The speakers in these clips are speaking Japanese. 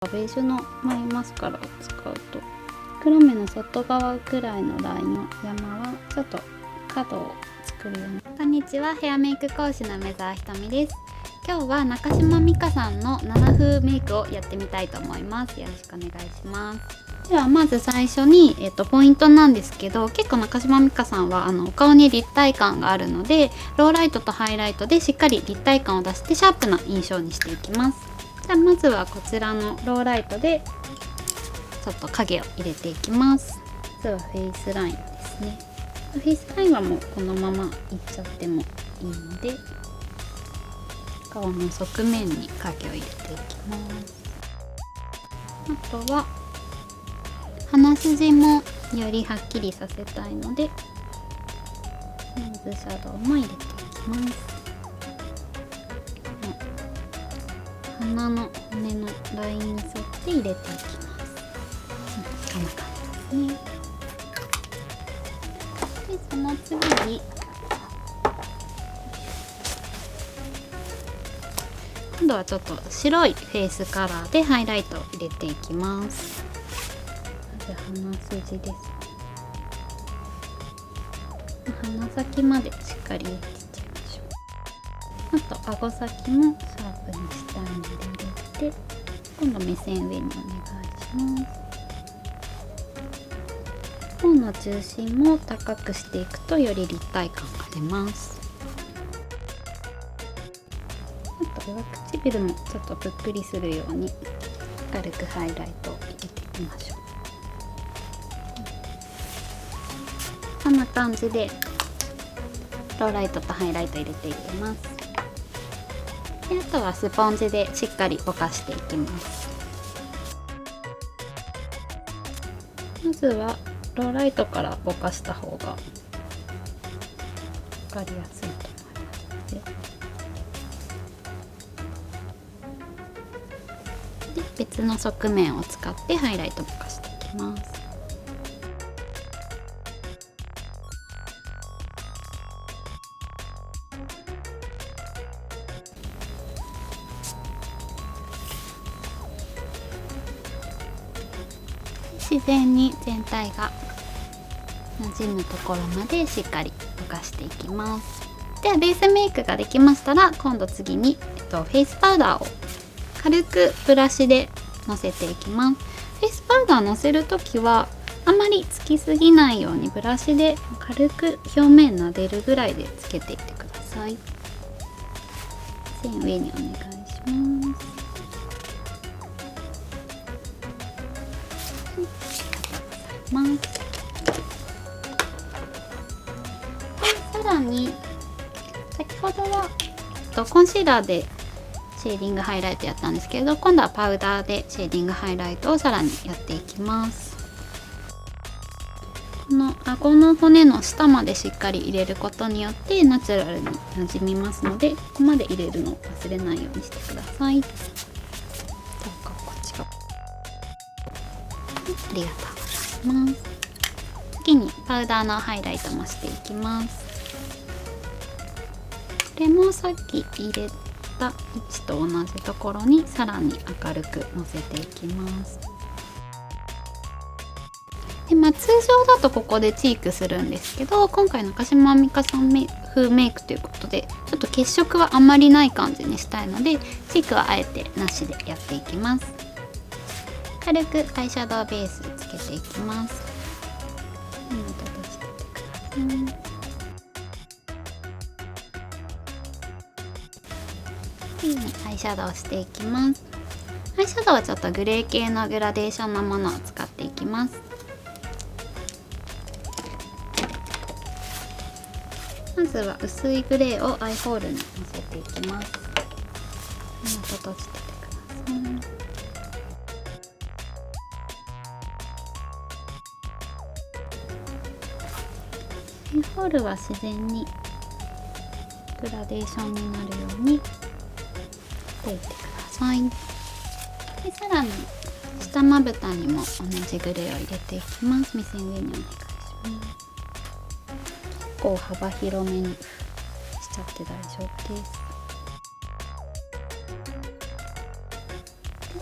ベージュのマイマスカラを使うと黒目の外側くらいのラインの山はちょっと角を作るように。こんにちは、ヘアメイク講師の梅澤ひとみです。今日は中島美嘉さんの7風メイクをやってみたいと思います。よろしくお願いします。ではまず最初に、ポイントなんですけど、結構中島美嘉さんはお顔に立体感があるので、ローライトとハイライトでしっかり立体感を出してシャープな印象にしていきます。じゃあまずはこちらのローライトでちょっと影を入れていきます。まずはフェイスラインですね。フェイスラインはもうこのままいっちゃってもいいので、顔の側面に影を入れていきます。あとは鼻筋もよりはっきりさせたいのでノーズシャドウも入れていきます。鼻の骨のラインに沿って入れていきます。こんな感じですね。でその次に今度はちょっと白いフェイスカラーでハイライトを入れていきます。まず鼻筋です。鼻先までしっかり入れていっちゃいましょう。あと顎先もシャープに下に入れて、今度目線上にお願いします。頬の中心も高くしていくとより立体感が出ます。あと上唇もちょっとぷっくりするように軽くハイライトを入れていきましょう。こんな感じでローライトとハイライト入れていきます。であとはスポンジでしっかりぼかしていきます。まずはローライトからぼかした方が分かりやすいと思いますので、別の側面を使ってハイライトぼかしていきます。自然に全体が馴染むところまでしっかりぼかしていきます。ではベースメイクができましたら、今度次に、フェイスパウダーを軽くブラシでのせていきます。フェイスパウダーのせるときはあまりつきすぎないようにブラシで軽く表面撫でるぐらいでつけていってください。線上にお願いします。さらに先ほどはコンシーラーでシェーディングハイライトやったんですけど、今度はパウダーでシェーディングハイライトをさらにやっていきます。この顎の骨の下までしっかり入れることによってナチュラルになじみますので、ここまで入れるのを忘れないようにしてください。こっち側ありがとうございます。次にパウダーのハイライトもしていきます。これもさっき入れた位置と同じところにさらに明るくのせていきます。で通常だとここでチークするんですけど、今回中島美嘉さん風メイクということでちょっと血色はあまりない感じにしたいので、チークはあえてなしでやっていきます。軽くアイシャドウベースつけていきます。次にアイシャドウをしていきます。アイシャドウはちょっとグレー系のグラデーションのものを使っていきます。まずは薄いグレーをアイホールにのせていきます。目元閉じててください。アイホールは自然にグラデーションになるように置いてください。でさらに下まぶたにも同じグレーを入れていきます。目線上にお願いします。結構幅広めにしちゃって大丈夫です。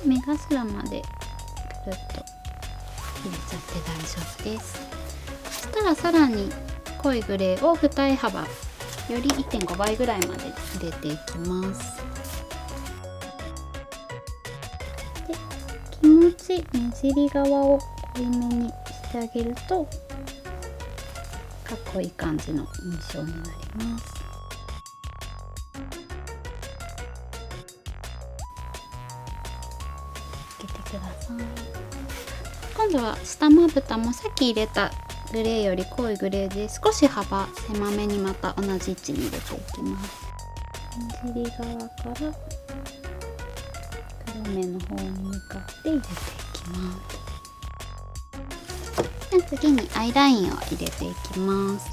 目頭までくるっと入れちゃって大丈夫です。そしたらさらに濃いグレーを二重幅より 1.5 倍ぐらいまで入れていきます。で、気持ち目尻側を濃いめにしてあげるとかっこいい感じの印象になります。つけてください。今度は下まぶたもさっき入れたグレーより濃いグレーで少し幅狭めにまた同じ位置に入れていきます。目尻側から黒目の方に向かって入れていきます。で次にアイラインを入れていきます。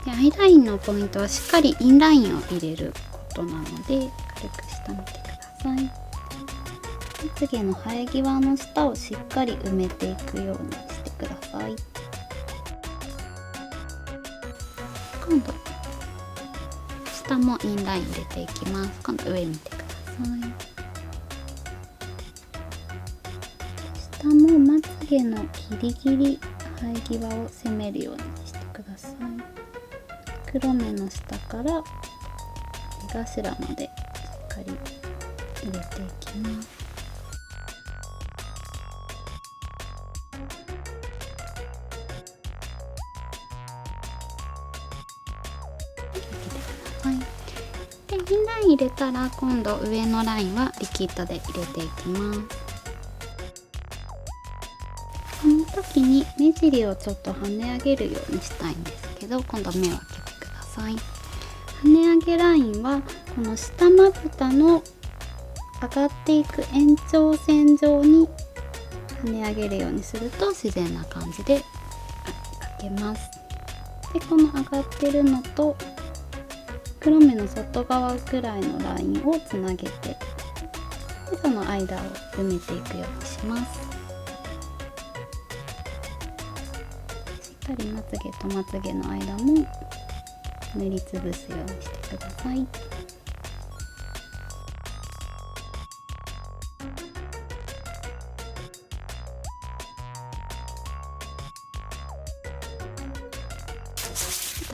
でアイラインのポイントはしっかりインラインを入れることなので軽く下見てください。まつげの生え際の下をしっかり埋めていくようにしてください。今度下もインライン入れていきます。今度上見てください。下もまつげのギリギリ生え際を攻めるようにしてください。黒目の下から目頭までしっかり入れていきます。でインライン入れたら今度上のラインはリキッドで入れていきます。この時に目尻をちょっと跳ね上げるようにしたいんですけど、今度目を開けてください。跳ね上げラインはこの下まぶたの上がっていく延長線上に跳ね上げるようにすると自然な感じで描けます。でこの上がってるのと黒目の外側くらいのラインをつなげて、でその間を埋めていくようにします。しっかりまつげとまつげの間も塗りつぶすようにしてください。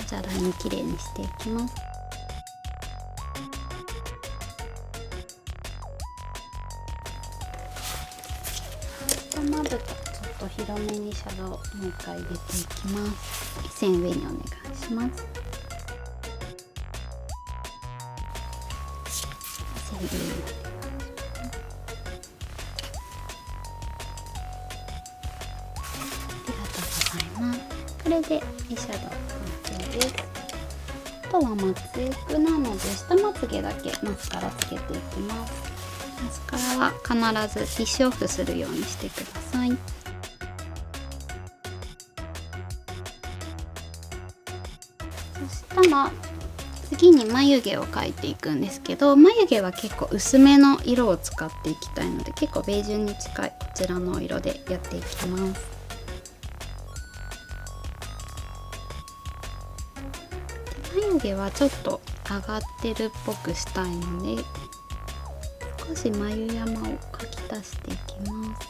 じゃあラインきれいにしていきます。まぶたちょっと広めにシャドウもう一回入れていきます。線上にお願いします。線上にありがとうございます。これでアイシャドウ完成です。あとはまつエクなので下まつげだけマスカラつけていきます。マスカラは必ずティッシュオフするようにしてください。そしたら次に眉毛を描いていくんですけど、眉毛は結構薄めの色を使っていきたいので結構ベージュに近いこちらの色でやっていきます。眉毛はちょっと上がってるっぽくしたいので少し眉山を描き足していきます。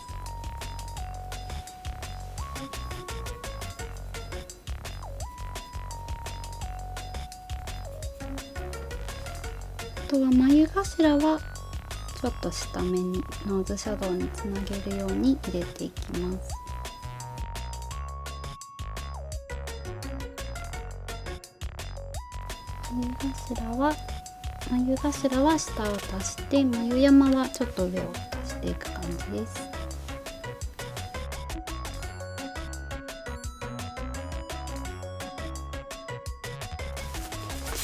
あとは眉頭はちょっと下目にノーズシャドウにつなげるように入れていきます。眉頭は下を足して眉山はちょっと上を足していく感じです。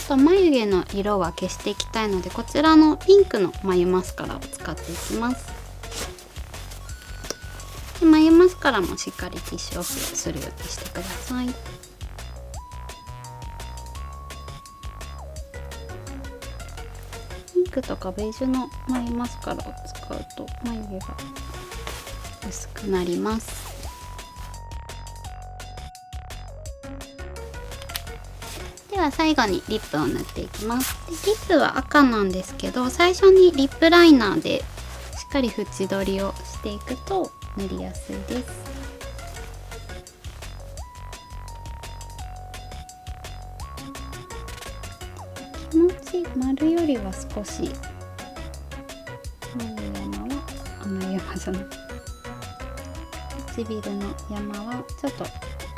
ちょっと眉毛の色は消していきたいのでこちらのピンクの眉マスカラを使っていきます。で眉マスカラもしっかりティッシュオフするようにしてください。ピンクとかベージュの眉マスカラを使うと眉毛が薄くなります。では最後にリップを塗っていきます。でリップは赤なんですけど最初にリップライナーでしっかり縁取りをしていくと塗りやすいです。気持ち丸よりは少し、眉山は眉山じゃない、唇の山はちょっと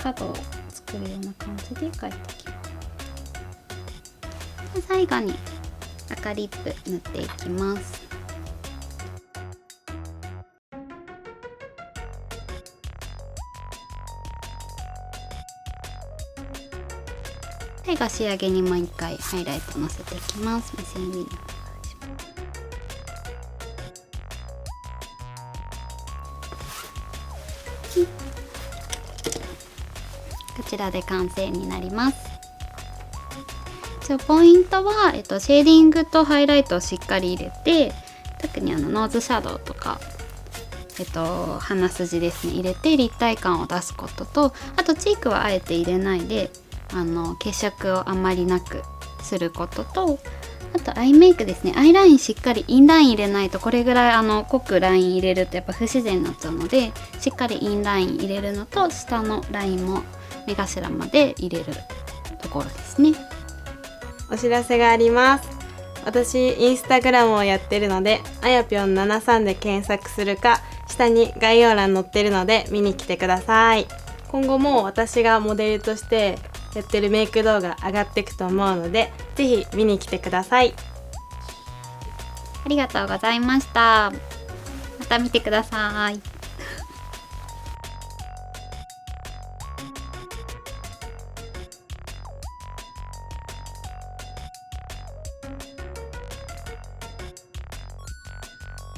角を作るような感じで描いていきます。で最後に赤リップ塗っていきます。最後仕上げにもう一回ハイライトのせていきます。目線上にこちらで完成になります。ポイントは、シェーディングとハイライトをしっかり入れて、特にノーズシャドウとか、鼻筋ですね、入れて立体感を出すことと、あとチークはあえて入れないで血色をあんまりなくすることと、あとアイメイクですね。アイラインしっかりインライン入れないと、これぐらい濃くライン入れるとやっぱ不自然になっちゃうので、しっかりインライン入れるのと、下のラインも目頭まで入れるところですね。お知らせがあります。私インスタグラムをやってるので、あやぴょん73で検索するか、下に概要欄載ってるので見に来てください。今後も私がモデルとしてやってるメイク動画上がっていくと思うので、ぜひ見に来てください。ありがとうございました。また見てください。